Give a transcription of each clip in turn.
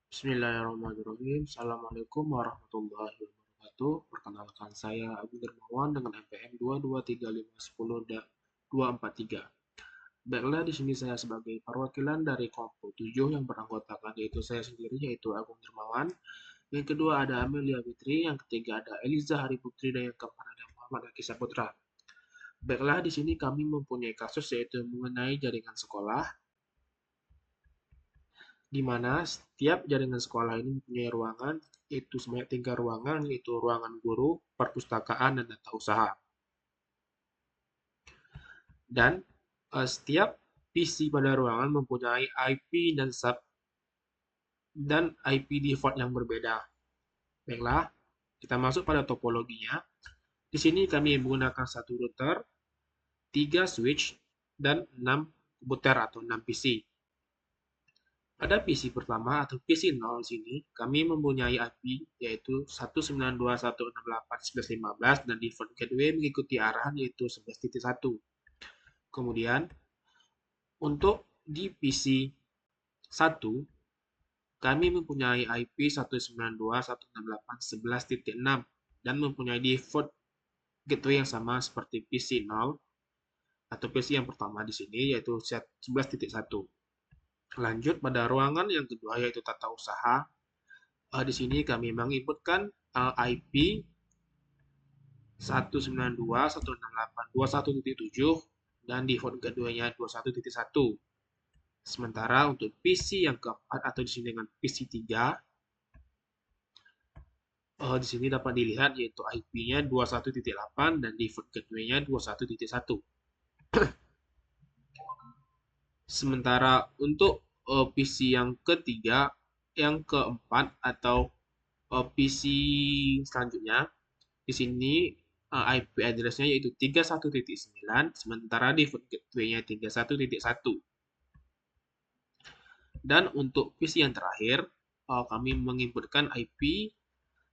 Bismillahirrahmanirrahim. Assalamualaikum warahmatullahi wabarakatuh. Perkenalkan saya Abu Dermawan dengan NPM 223510243. Baiklah, di sini saya sebagai perwakilan dari kelompok 7 yang beranggotakan yaitu saya sendiri yaitu Agung Dermawan. Yang kedua ada Amelia Fitri, yang ketiga ada Eliza Hari Putri, dan yang keempat ada Muhammad Aki Saputra. Baiklah, di sini kami mempunyai kasus yaitu mengenai jaringan sekolah, di mana setiap jaringan sekolah ini mempunyai ruangan, yaitu sebanyak 3 ruangan, yaitu ruangan guru, perpustakaan, dan tata usaha. Dan setiap PC pada ruangan mempunyai IP dan sub dan IP default yang berbeda. Baiklah, kita masuk pada topologinya. Di sini kami menggunakan satu router, 3 switch, dan 6 komputer atau 6 PC. Pada PC pertama atau PC 0 sini, kami mempunyai IP yaitu 192.168.11.15 dan default gateway mengikuti arahan yaitu 11.1. Kemudian, untuk di PC 1, kami mempunyai IP 192.168.11.6 dan mempunyai default gateway yang sama seperti PC 0 atau PC yang pertama di sini yaitu 11.1. Lanjut pada ruangan yang kedua yaitu tata usaha. Di sini kami menginputkan IP 192.168.21.7 dan default gateway-nya 21.1. Sementara untuk PC yang keempat atau di sini dengan PC 3, di sini dapat dilihat yaitu IP-nya 21.8 dan default gateway-nya 21.1. Sementara untuk PC yang ketiga, yang keempat atau PC selanjutnya, di sini IP address-nya yaitu 31.9, sementara default gateway-nya 31.1. Dan untuk PC yang terakhir, kami menginputkan IP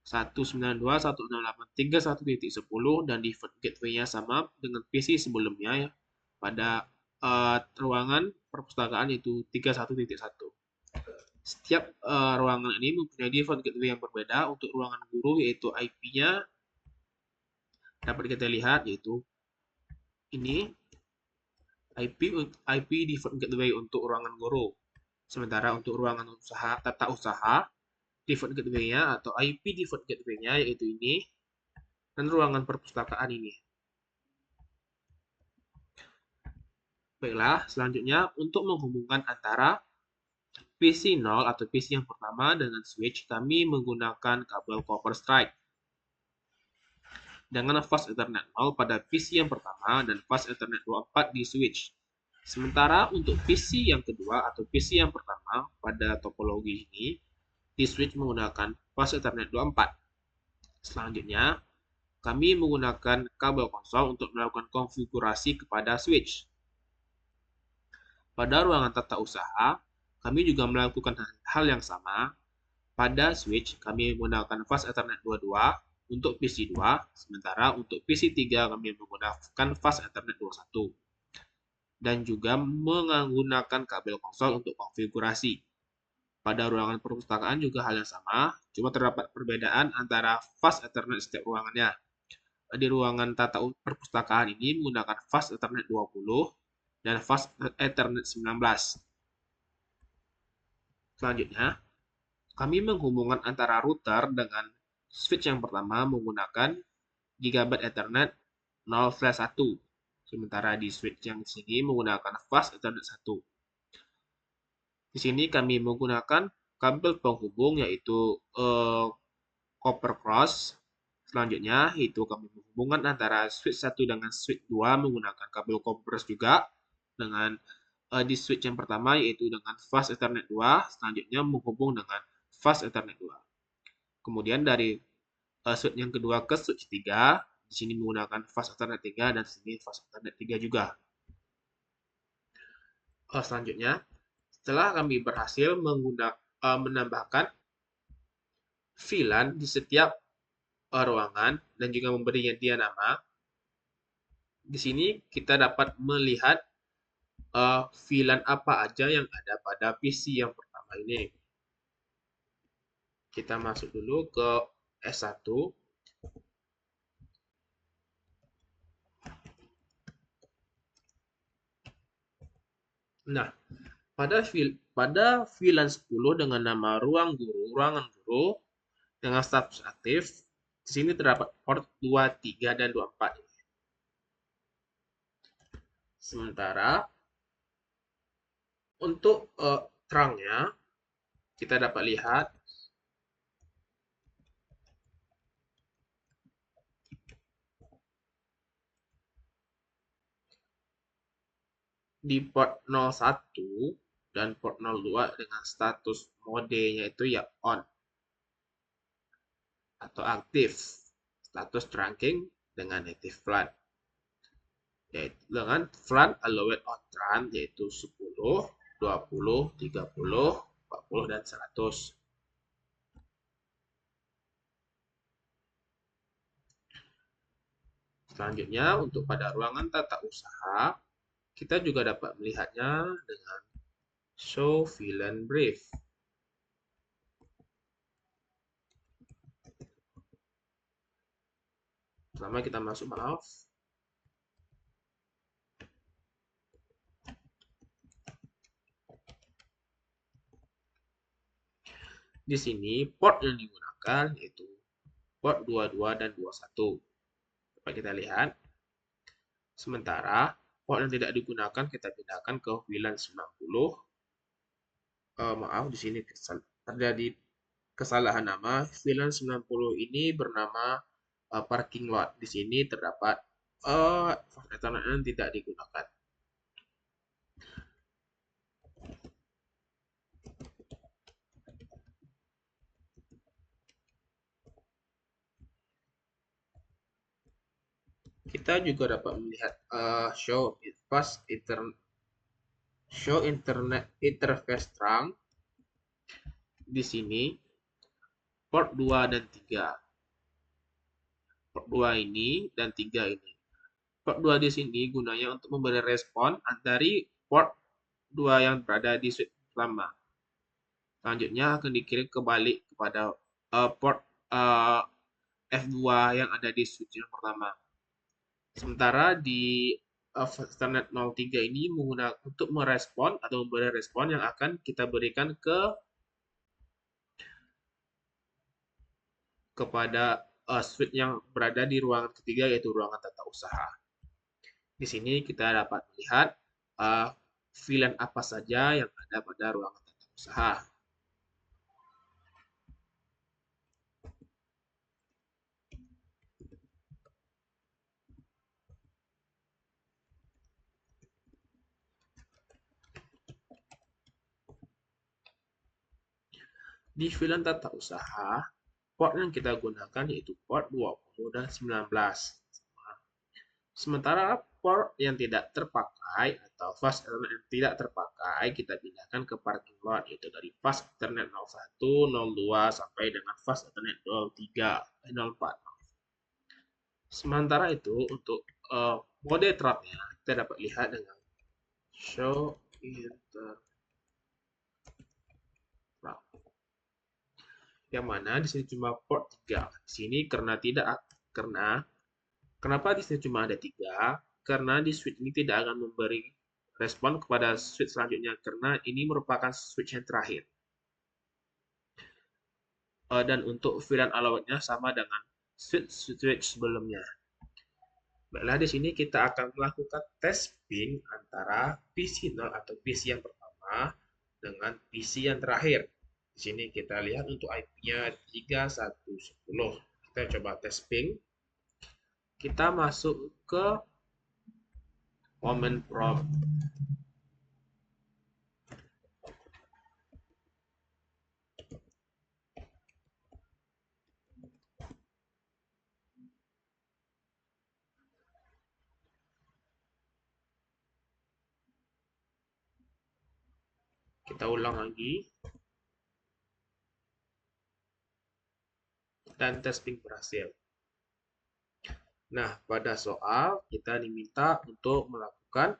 192.168.31.10 dan default gateway-nya sama dengan PC sebelumnya ya, pada ruangan perpustakaan yaitu 31.1. Setiap ruangan ini mempunyai default gateway yang berbeda. Untuk ruangan guru yaitu IP-nya dapat kita lihat yaitu ini IP default gateway untuk ruangan guru. Sementara untuk ruangan usaha, tata usaha, default gateway-nya atau IP default gateway-nya yaitu ini, dan ruangan perpustakaan ini. Baiklah, selanjutnya untuk menghubungkan antara PC 0 atau PC yang pertama dengan switch, kami menggunakan kabel copper strike dengan fast Ethernet 0 pada PC yang pertama dan fast Ethernet 24 di switch. Sementara untuk PC yang kedua atau PC yang pertama pada topologi ini, di switch menggunakan fast Ethernet 24. Selanjutnya, kami menggunakan kabel konsol untuk melakukan konfigurasi kepada switch. Pada ruangan tata usaha, kami juga melakukan hal yang sama. Pada switch, kami menggunakan fast Ethernet 22 untuk PC 2, sementara untuk PC 3 kami menggunakan fast Ethernet 21. Dan juga menggunakan kabel konsol untuk konfigurasi. Pada ruangan perpustakaan juga hal yang sama, cuma terdapat perbedaan antara fast Ethernet setiap ruangannya. Di ruangan tata perpustakaan ini menggunakan fast Ethernet 20 dan fast Ethernet 19. Selanjutnya, kami menghubungkan antara router dengan switch yang pertama menggunakan Gigabit Ethernet 0/1. Sementara di switch yang sini menggunakan fast Ethernet 1. Di sini kami menggunakan kabel penghubung yaitu copper cross. Selanjutnya itu kami menghubungkan antara switch 1 dengan switch 2 menggunakan kabel copper juga dengan di switch yang pertama yaitu dengan fast Ethernet 2, selanjutnya menghubung dengan fast Ethernet 2. Kemudian dari switch yang kedua ke switch 3, di sini menggunakan fast Ethernet 3 dan di sini fast Ethernet 3 juga. Selanjutnya, setelah kami berhasil menambahkan VLAN di setiap ruangan dan juga memberinya dia nama, di sini kita dapat melihat VLAN apa aja yang ada pada PC yang pertama ini. Kita masuk dulu ke S1. Nah, pada VLAN 10 dengan nama ruangan guru dengan status aktif, di sini terdapat port 23 dan 24. Sementara untuk terangnya, kita dapat lihat di port 01 dan port 02 dengan status modenya itu ya on atau aktif, status trunking dengan native VLAN, yaitu dengan VLAN allowed on run yaitu 10, 20, 30, 40, dan 100. Selanjutnya, untuk pada ruangan tata usaha, kita juga dapat melihatnya dengan show VLAN brief. Pertama kita masuk, maaf. Di sini port yang digunakan yaitu port 22 dan 21. Dapat kita lihat. Sementara port yang tidak digunakan kita pindahkan ke VLAN 90. Maaf, di sini terjadi kesalahan nama. VLAN 90 ini bernama parking lot. Di sini terdapat Ethernet yang tidak digunakan. Kita juga dapat melihat show internet interface terang. Di sini port 2 dan 3. Port 2 ini dan 3 ini. Port 2 di sini gunanya untuk memberi respon dari port 2 yang berada di switch pertama. Selanjutnya akan dikirim kembali kepada port F2 yang ada di switch yang pertama. Sementara di Ethernet 03 ini menggunakan untuk merespon atau memberi respon yang akan kita berikan kepada switch yang berada di ruangan ketiga, yaitu ruangan tata usaha. Di sini kita dapat melihat VLAN apa saja yang ada pada ruangan tata usaha. Di VLAN tata usaha, port yang kita gunakan yaitu port 20 dan 19. Sementara port yang tidak terpakai atau fast Ethernet yang tidak terpakai kita pindahkan ke parking lot, yaitu dari fast Ethernet 01, 02 sampai dengan fast Ethernet 03, 04. Sementara itu untuk mode trapnya kita dapat lihat dengan show interrupt. Yang mana di sini cuma port 3. Di sini kenapa di sini cuma ada 3? Karena di switch ini tidak akan memberi respon kepada switch selanjutnya karena ini merupakan switch yang terakhir. Dan untuk VLAN allowed-nya sama dengan switch sebelumnya. Baiklah, di sini kita akan melakukan tes ping antara PC 0 atau PC yang pertama dengan PC yang terakhir. Di sini kita lihat untuk IP-nya 3110. Kita coba tes ping. Kita masuk ke command prompt. Kita ulang lagi. Dan tes ping berhasil. Nah, pada soal kita diminta untuk melakukan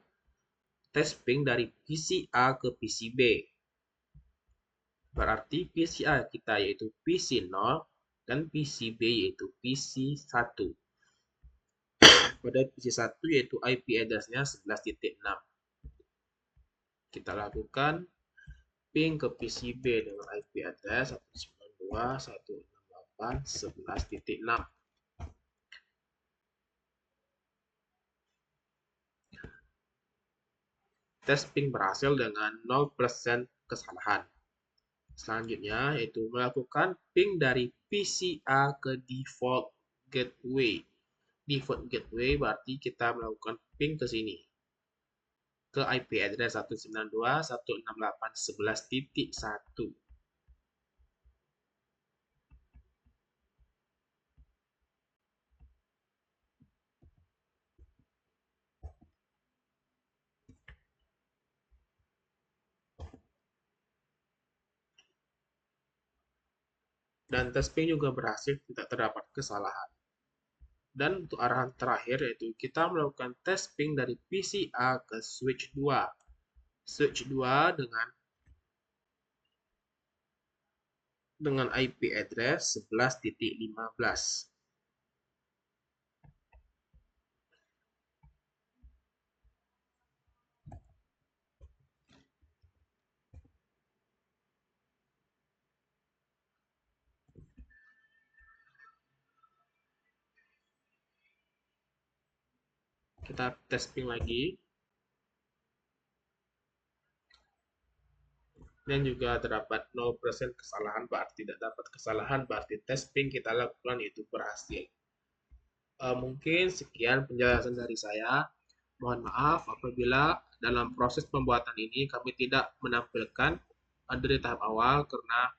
tes ping dari PC A ke PC B. Berarti PCA kita yaitu PC0 dan PCB yaitu PC1. Pada PC1 yaitu IP address-nya 11.6. Kita lakukan ping ke PCB dengan IP address 192.168.11.6. Tes ping berhasil dengan 0% kesalahan. Selanjutnya yaitu melakukan ping dari PCA ke default gateway. Default gateway berarti kita melakukan ping ke sini, ke IP address 192.168.11.1. Dan tes ping juga berhasil, tidak terdapat kesalahan. Dan untuk arahan terakhir yaitu kita melakukan tes ping dari PCA ke switch 2. Switch 2 dengan IP address 11.15. Kita tes ping lagi. Dan juga terdapat 0% kesalahan, berarti tidak dapat kesalahan, berarti tes ping kita lakukan itu berhasil. Mungkin sekian penjelasan dari saya. Mohon maaf apabila dalam proses pembuatan ini kami tidak menampilkan dari tahap awal karena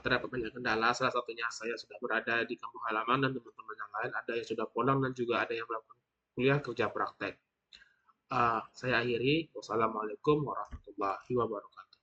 terdapat banyak kendala. Salah satunya saya sudah berada di kampung halaman dan teman-teman yang lain ada yang sudah pulang dan juga ada yang melakukan kuliah kerja praktek. Saya akhiri. Wassalamualaikum warahmatullahi wabarakatuh.